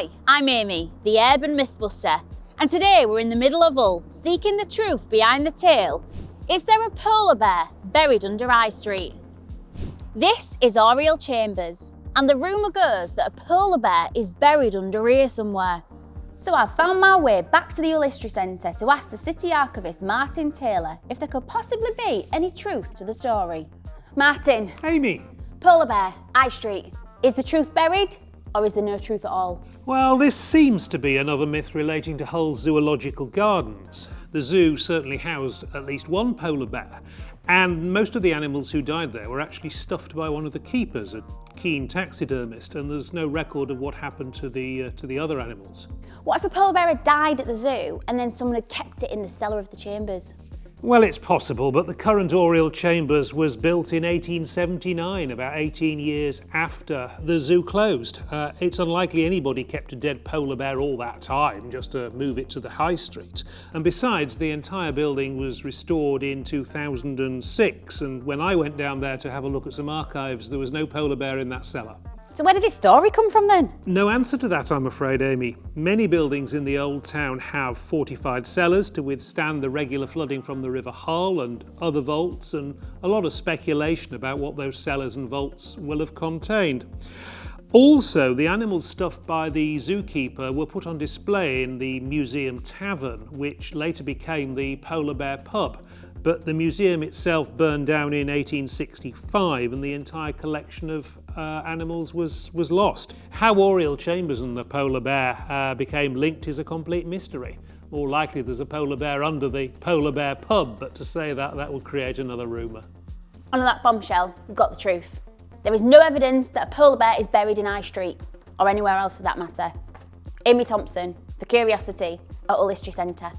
Hi, I'm Amy, the urban Mythbuster, and today we're in the middle of Hull, seeking the truth behind the tale. Is there a polar bear buried under High Street? This is Oriel Chambers, and the rumour goes that a polar bear is buried under here somewhere. So I've found my way back to the Hull History Centre to ask the City Archivist Martin Taylor if there could possibly be any truth to the story. Martin. Amy. Polar bear, High Street. Is the truth buried, or is there no truth at all? Well, this seems to be another myth relating to Hull's zoological gardens. The zoo certainly housed at least one polar bear, and most of the animals who died there were actually stuffed by one of the keepers, a keen taxidermist, and there's no record of what happened to the other animals. What if a polar bear had died at the zoo and then someone had kept it in the cellar of the chambers? Well, it's possible, but the current Oriel Chambers was built in 1879, about 18 years after the zoo closed. It's unlikely anybody kept a dead polar bear all that time just to move it to the high street. And besides, the entire building was restored in 2006, and when I went down there to have a look at some archives, there was no polar bear in that cellar. So where did this story come from then? No answer to that, I'm afraid, Amy. Many buildings in the old town have fortified cellars to withstand the regular flooding from the River Hull and other vaults, and a lot of speculation about what those cellars and vaults will have contained. Also, the animals stuffed by the zookeeper were put on display in the museum tavern, which later became the Polar Bear Pub. But the museum itself burned down in 1865 and the entire collection of animals was lost. How Oriel Chambers and the polar bear became linked is a complete mystery. More likely there's a polar bear under the Polar Bear Pub, but to say that would create another rumour. And on that bombshell, we've got the truth. There is no evidence that a polar bear is buried in High Street, or anywhere else for that matter. Amy Thompson, for Curiosity, at Hull History Centre.